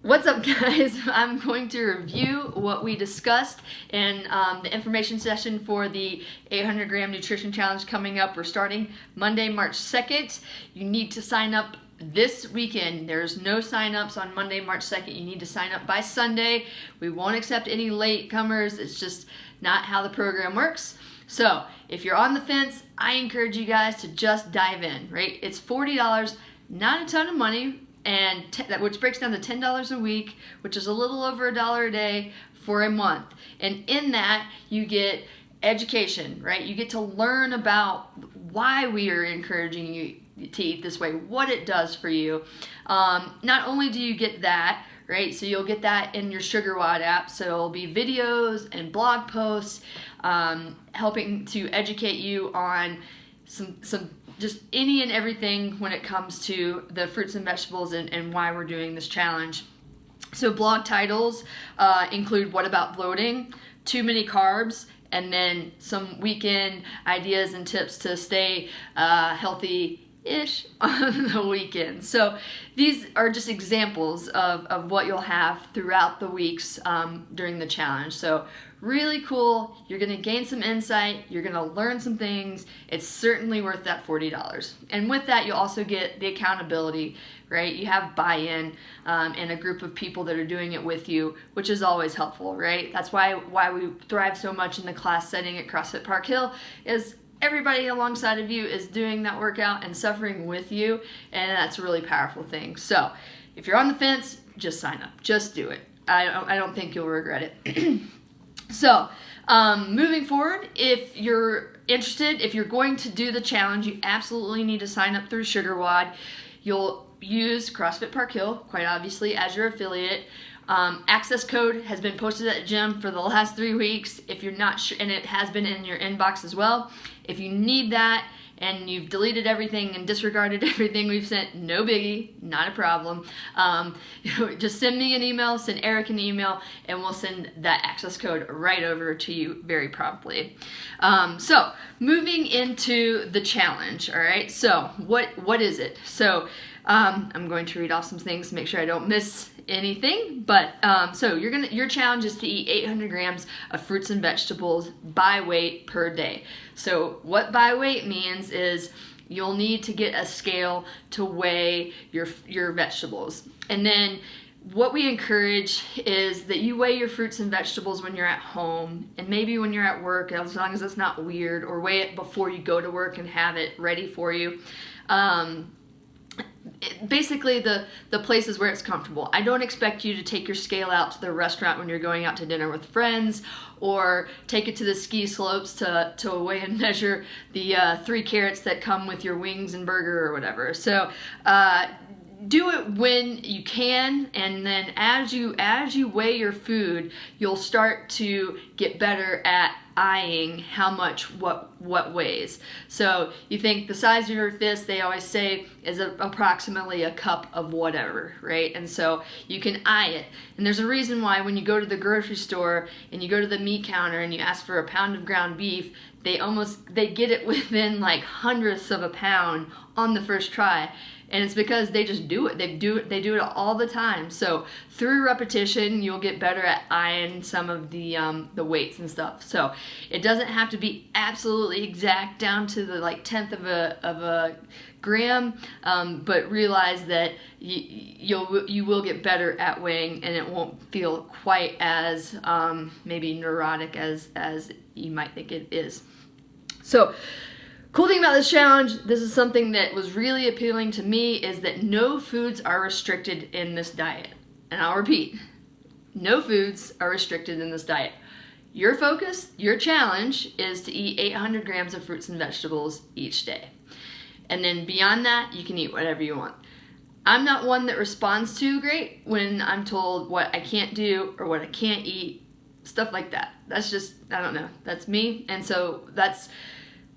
What's up, guys? I'm going to review what we discussed in the information session for the 800 gram nutrition challenge coming up. We're starting Monday, March 2nd. You need to sign up this weekend. There's no sign-ups on Monday, March 2nd. You need to sign up by Sunday. We won't accept any latecomers. It's just not how the program works. So if you're on the fence, I encourage you guys to just dive in, right? It's $40, not a ton of money, and which breaks down to $10 a week, which is a little over $1 a day for a month. And in that, you get education, right? You get to learn about why we are encouraging you to eat this way, what it does for you. Not only do you get that, right? So you'll get that in your SugarWOD app. So it'll be videos and blog posts helping to educate you on some just any and everything when it comes to the fruits and vegetables and why we're doing this challenge. So blog titles include what about bloating, too many carbs, and then some weekend ideas and tips to stay healthy-ish on the weekend. So these are just examples of what you'll have throughout the weeks during the challenge. So really cool. You're going to gain some insight. You're going to learn some things. It's certainly worth that $40. And with that, you'll also get the accountability, right? You have buy-in and a group of people that are doing it with you, which is always helpful, right? That's why we thrive so much in the class setting at CrossFit Park Hill is everybody alongside of you is doing that workout and suffering with you, and that's a really powerful thing. So if you're on the fence, just sign up. Just do it. I don't think you'll regret it. So, moving forward, if you're interested, if you're going to do the challenge, you absolutely need to sign up through SugarWOD. You'll use CrossFit Park Hill, quite obviously, as your affiliate. Access code has been posted at the gym for the last 3 weeks. If you're not sure, and it has been in your inbox as well. If you need that and you've deleted everything and disregarded everything we've sent, no biggie, not a problem. Just send me an email, send Eric an email, and we'll send that access code right over to you very promptly. So moving into the challenge, all right? So what is it? So I'm going to read off some things to make sure I don't miss anything, but so your challenge is to eat 800 grams of fruits and vegetables by weight per day. So what by weight means is you'll need to get a scale to weigh your vegetables. And then what we encourage is that you weigh your fruits and vegetables when you're at home and maybe when you're at work, as long as it's not weird, or weigh it before you go to work and have it ready for you. Basically the places where it's comfortable. I don't expect you to take your scale out to the restaurant when you're going out to dinner with friends, or take it to the ski slopes to weigh and measure the 3 carrots that come with your wings and burger or whatever. So do it when you can, and then as you weigh your food, you'll start to get better at eyeing how much what weighs. So you think the size of your fist, they always say, is approximately a cup of whatever, right? And so you can eye it. And there's a reason why when you go to the grocery store and you go to the meat counter and you ask for a pound of ground beef, they get it within like hundredths of a pound on the first try. And it's because they just do it. They do it all the time. So through repetition, you'll get better at eyeing some of the weights and stuff. So it doesn't have to be absolutely exact down to the like 1/10 of a gram, but realize that you will get better at weighing, and it won't feel quite as maybe neurotic as you might think it is. So cool thing about this challenge, this is something that was really appealing to me, is that no foods are restricted in this diet. And I'll repeat, no foods are restricted in this diet. Your focus, your challenge is to eat 800 grams of fruits and vegetables each day. And then beyond that, you can eat whatever you want. I'm not one that responds too great when I'm told what I can't do or what I can't eat, stuff like that. That's just, I don't know, that's me. And so that's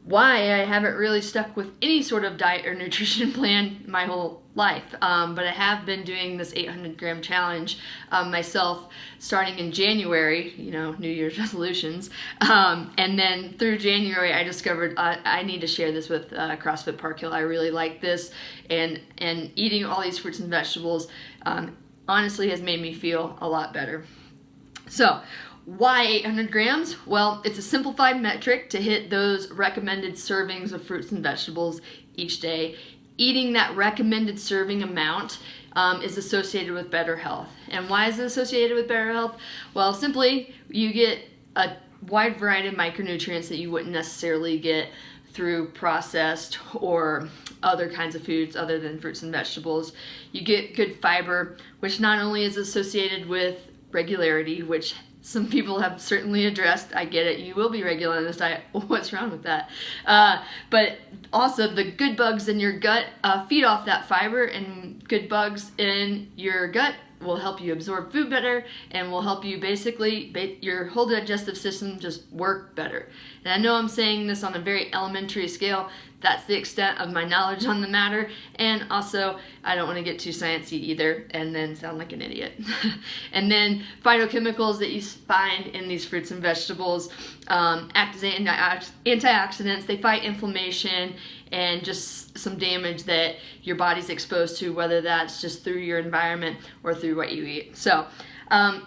why I haven't really stuck with any sort of diet or nutrition plan my whole life. But I have been doing this 800 gram challenge myself starting in January, New Year's resolutions. And then through January, I discovered I need to share this with CrossFit Park Hill. I really like this, and eating all these fruits and vegetables honestly has made me feel a lot better. So why 800 grams? Well, it's a simplified metric to hit those recommended servings of fruits and vegetables each day. Eating that recommended serving amount is associated with better health. And why is it associated with better health? Well, simply you get a wide variety of micronutrients that you wouldn't necessarily get through processed or other kinds of foods other than fruits and vegetables. You get good fiber, which not only is associated with regularity, which some people have certainly addressed. I get it. You will be regular on this diet. What's wrong with that? But also the good bugs in your gut feed off that fiber, and good bugs in your gut will help you absorb food better and will help you basically your whole digestive system just work better. And I know I'm saying this on a very elementary scale. That's the extent of my knowledge on the matter, and also I don't want to get too sciencey either and then sound like an idiot. And then phytochemicals that you find in these fruits and vegetables act as antioxidants. They fight inflammation and just some damage that your body's exposed to, whether that's just through your environment or through what you eat. So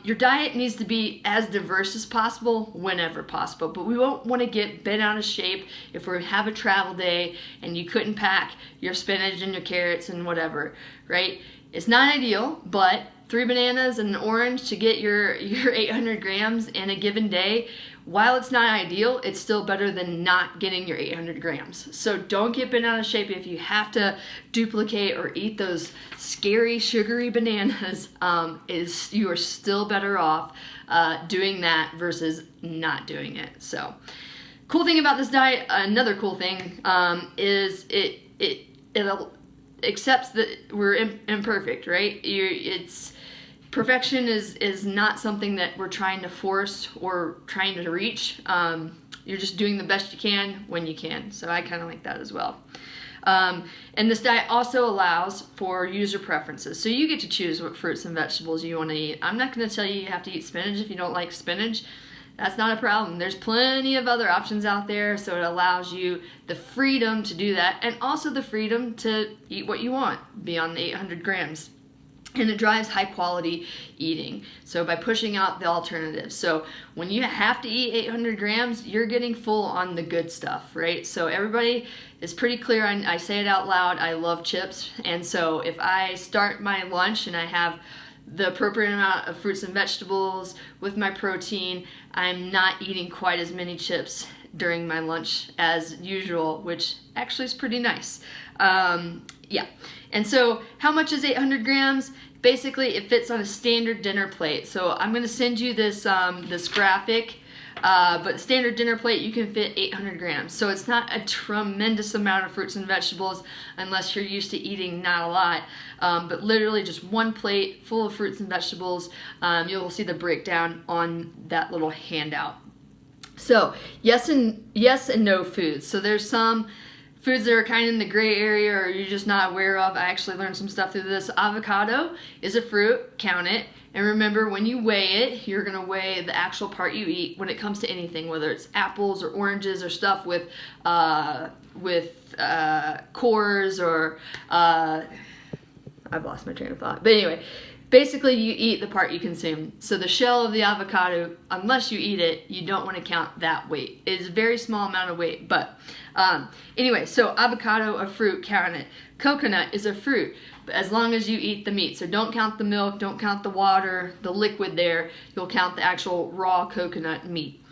your diet needs to be as diverse as possible whenever possible, but we won't want to get bent out of shape if we have a travel day and you couldn't pack your spinach and your carrots and whatever, right? It's not ideal, but 3 bananas and an orange to get your 800 grams in a given day, while it's not ideal, it's still better than not getting your 800 grams. So don't get bent out of shape if you have to duplicate or eat those scary sugary bananas. You are still better off doing that versus not doing it. So cool thing about this diet, another cool thing is it accepts that we're imperfect, right? Perfection is not something that we're trying to force or trying to reach. You're just doing the best you can when you can. So I kind of like that as well. And this diet also allows for user preferences. So you get to choose what fruits and vegetables you want to eat. I'm not going to tell you have to eat spinach if you don't like spinach. That's not a problem. There's plenty of other options out there, so it allows you the freedom to do that and also the freedom to eat what you want beyond the 800 grams. And it drives high quality eating. So by pushing out the alternatives. So when you have to eat 800 grams, you're getting full on the good stuff, right? So everybody is pretty clear. I say it out loud. I love chips. And so if I start my lunch and I have the appropriate amount of fruits and vegetables with my protein, I'm not eating quite as many chips during my lunch as usual, which actually is pretty nice. Yeah. And so how much is 800 grams? Basically, it fits on a standard dinner plate. So I'm going to send you this this graphic, but standard dinner plate, you can fit 800 grams. So it's not a tremendous amount of fruits and vegetables unless you're used to eating not a lot, but literally just one plate full of fruits and vegetables. You'll see the breakdown on that little handout. So yes and no foods. So there's some foods that are kind of in the gray area or you're just not aware of. I actually learned some stuff through this. Avocado is a fruit, count it. And remember, when you weigh it, you're gonna weigh the actual part you eat when it comes to anything, whether it's apples or oranges or stuff with cores or, I've lost my train of thought. But anyway, basically you eat the part you consume. So the shell of the avocado, unless you eat it, you don't want to count that weight. It is a very small amount of weight, but anyway, so avocado, a fruit, count it. Coconut is a fruit, but as long as you eat the meat. So don't count the milk, don't count the water, the liquid there. You'll count the actual raw coconut meat.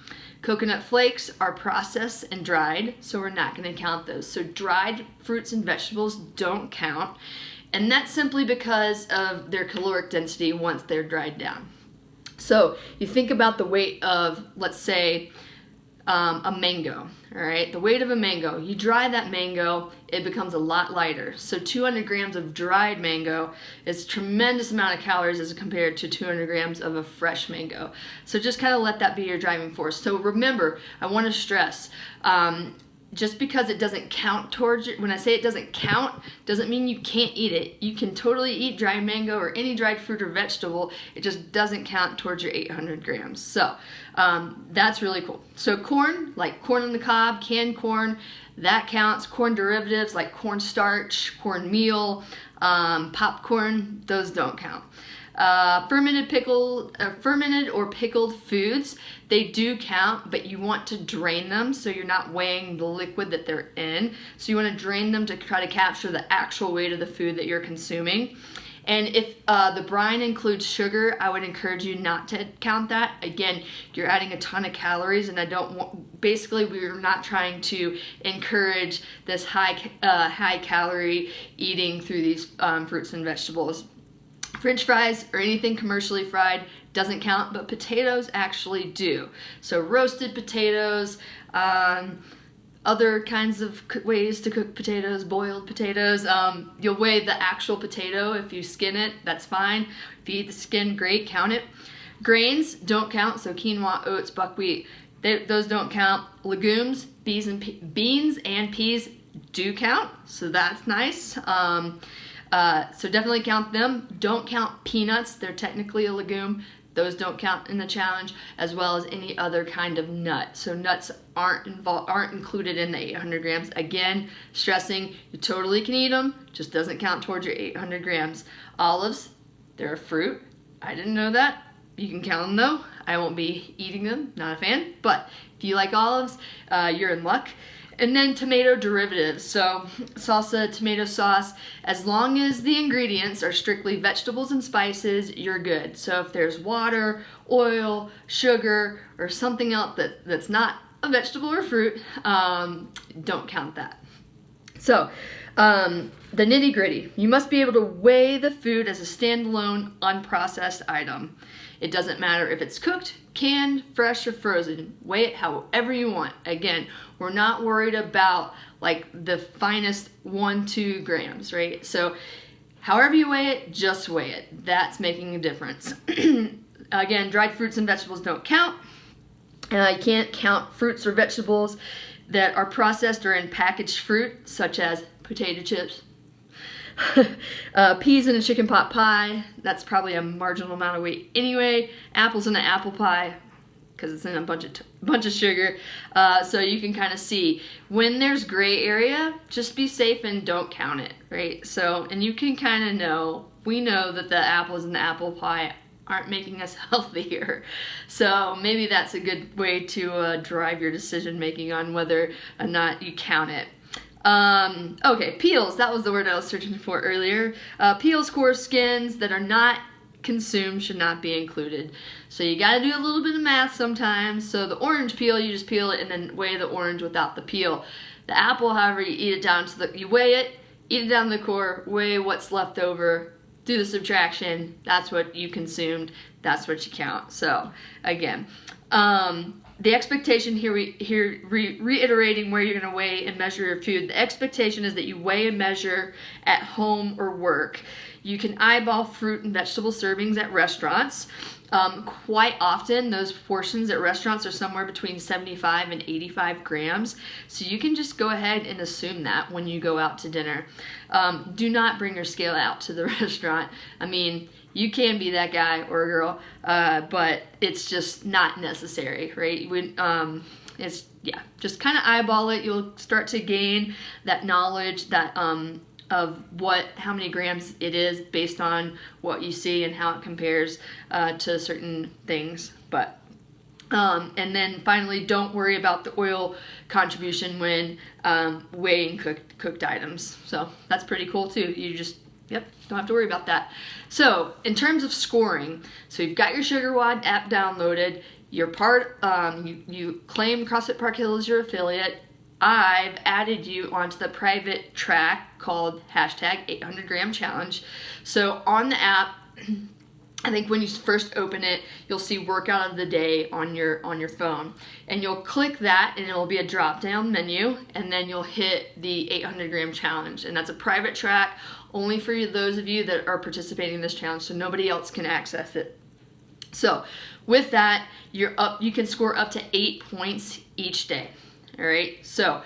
Coconut flakes are processed and dried, so we're not going to count those. So dried fruits and vegetables don't count. And that's simply because of their caloric density once they're dried down. So you think about the weight of, let's say, a mango, all right? The weight of a mango, you dry that mango, it becomes a lot lighter. So 200 grams of dried mango is a tremendous amount of calories as compared to 200 grams of a fresh mango. So just kind of let that be your driving force. So remember, I want to stress, just because it doesn't count towards it, when I say it doesn't count, doesn't mean you can't eat it. You can totally eat dried mango or any dried fruit or vegetable. It just doesn't count towards your 800 grams. So that's really cool. So corn, like corn on the cob, canned corn, that counts. Corn derivatives like cornstarch, cornmeal, Popcorn, those don't count. Fermented or pickled foods, they do count, but you want to drain them so you're not weighing the liquid that they're in. So you want to drain them to try to capture the actual weight of the food that you're consuming. And if the brine includes sugar, I would encourage you not to count that. Again, you're adding a ton of calories, and basically we're not trying to encourage this high calorie eating through these fruits and vegetables. French fries or anything commercially fried doesn't count, but potatoes actually do. So roasted potatoes, other kinds of ways to cook potatoes, boiled potatoes. You'll weigh the actual potato. If you skin it, that's fine. If you eat the skin, great, count it. Grains don't count, so quinoa, oats, buckwheat, those don't count. Legumes, beans and peas do count, so that's nice. So definitely count them. Don't count peanuts. They're technically a legume. Those don't count in the challenge, as well as any other kind of nut. So nuts aren't included in the 800 grams. Again, stressing, you totally can eat them, just doesn't count towards your 800 grams. Olives, they're a fruit. I didn't know that. You can count them though. I won't be eating them, not a fan. But if you like olives, you're in luck. And then tomato derivatives, so salsa, tomato sauce, as long as the ingredients are strictly vegetables and spices, you're good. So if there's water, oil, sugar, or something else that's not a vegetable or fruit, don't count that. So the nitty gritty, you must be able to weigh the food as a standalone, unprocessed item. It doesn't matter if it's cooked, canned, fresh, or frozen. Weigh it however you want. Again, we're not worried about like the finest 1-2 grams, right? So however you weigh it, just weigh it. That's making a difference. Again, dried fruits and vegetables don't count. You can't count fruits or vegetables that are processed or in packaged fruit, such as potato chips, peas in a chicken pot pie. That's probably a marginal amount of weight anyway. Apples in an apple pie, because it's in a bunch of sugar. So you can kind of see when there's gray area, just be safe and don't count it, right? So, and you can kind of know, we know that the apples in the apple pie aren't making us healthier. So maybe that's a good way to drive your decision making on whether or not you count it. Okay, peels, that was the word I was searching for earlier. Peels, core, skins that are not consumed should not be included. So you gotta do a little bit of math sometimes. So the orange peel, you just peel it and then weigh the orange without the peel. The apple, however, you eat it down to you weigh it, eat it down the core, weigh what's left over, do the subtraction, that's what you consumed, that's what you count. So again, the expectation here, reiterating where you're going to weigh and measure your food, the expectation is that you weigh and measure at home or work. You can eyeball fruit and vegetable servings at restaurants. Quite often, those portions at restaurants are somewhere between 75 and 85 grams. So you can just go ahead and assume that when you go out to dinner. Do not bring your scale out to the restaurant. I mean, you can be that guy or girl, but it's just not necessary, right? Just kind of eyeball it. You'll start to gain that knowledge that of how many grams it is based on what you see and how it compares to certain things. But and then finally, don't worry about the oil contribution when weighing cooked items. So that's pretty cool too. You just don't have to worry about that. So in terms of scoring, so you've got your SugarWOD app downloaded. You're you claim CrossFit Park Hill as your affiliate. I've added you onto the private track called #800GramChallenge. So on the app, I think when you first open it, you'll see workout of the day on your phone, and you'll click that, and it'll be a drop-down menu, and then you'll hit the 800 gram challenge, and that's a private track only for those of you that are participating in this challenge, so nobody else can access it. So with that, you can score up to 8 points each day. All right. So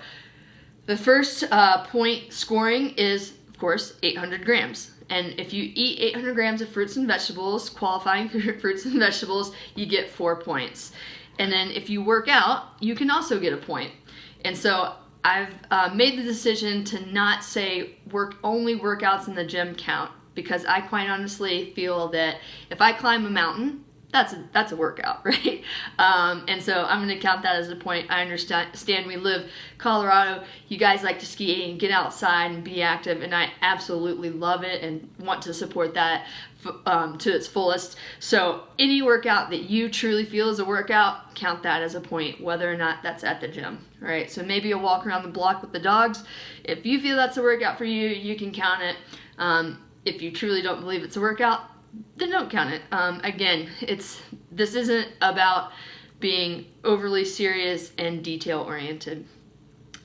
the first point scoring is, of course, 800 grams. And if you eat 800 grams of fruits and vegetables, qualifying for fruits and vegetables, you get 4 points. And then if you work out, you can also get a point. And so I've made the decision to not say only workouts in the gym count, because I quite honestly feel that if I climb a mountain, that's a workout, right? And so I'm going to count that as a point. I understand we live Colorado. You guys like to ski and get outside and be active, and I absolutely love it and want to support that to its fullest. So any workout that you truly feel is a workout, count that as a point, whether or not that's at the gym, right? So maybe a walk around the block with the dogs. If you feel that's a workout for you, you can count it. If you truly don't believe it's a workout, then don't count it. Again, this isn't about being overly serious and detail oriented.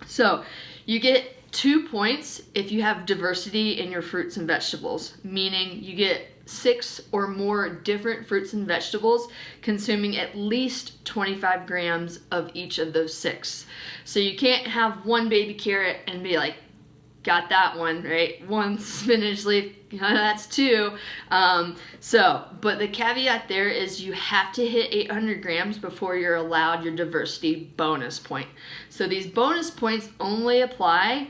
So you get 2 points if you have diversity in your fruits and vegetables, meaning you get 6 or more different fruits and vegetables, consuming at least 25 grams of each of those 6. So you can't have one baby carrot and be like, got that one, right? One spinach leaf, that's 2. But the caveat there is you have to hit 800 grams before you're allowed your diversity bonus point. So these bonus points only apply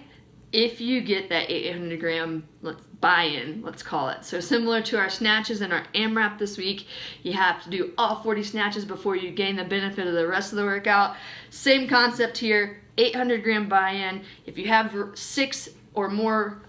if you get that 800 gram buy-in, let's call it. So similar to our snatches and our AMRAP this week, you have to do all 40 snatches before you gain the benefit of the rest of the workout. Same concept here, 800 gram buy-in. If you have 6 or more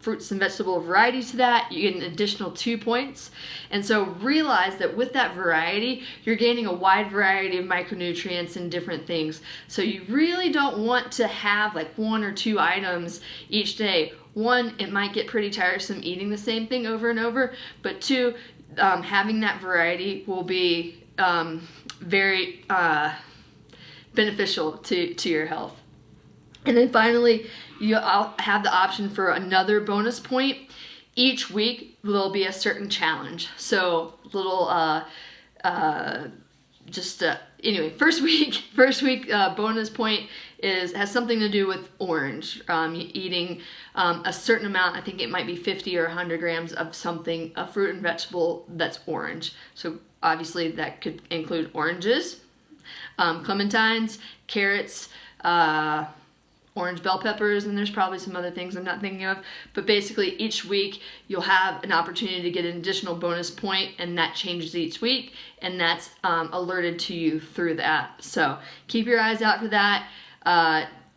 fruits and vegetable variety to that, you get an additional 2 points. And so realize that with that variety, you're gaining a wide variety of micronutrients and different things. So you really don't want to have like 1 or 2 items each day. 1, it might get pretty tiresome eating the same thing over and over, but 2, having that variety will be very beneficial to your health. And then finally, you'll have the option for another bonus point. Each week, there'll be a certain challenge. So little, anyway, first week bonus point has something to do with orange. Eating a certain amount, I think it might be 50 or 100 grams of something, a fruit and vegetable that's orange. So obviously that could include oranges, clementines, carrots, orange bell peppers, and there's probably some other things I'm not thinking of, but basically each week you'll have an opportunity to get an additional bonus point, and that changes each week, and that's alerted to you through the app. So keep your eyes out for that.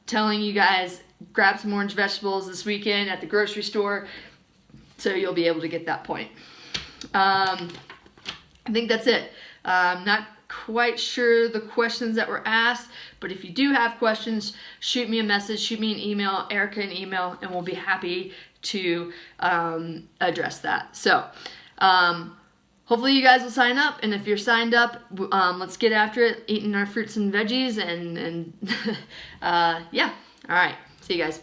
Telling you guys, grab some orange vegetables this weekend at the grocery store, so you'll be able to get that point. I think that's it. Not quite sure the questions that were asked, but if you do have questions, shoot me a message, shoot me an email, Erica an email, and we'll be happy to address that. So hopefully you guys will sign up, and if you're signed up, let's get after it, eating our fruits and veggies, and yeah, all right, see you guys.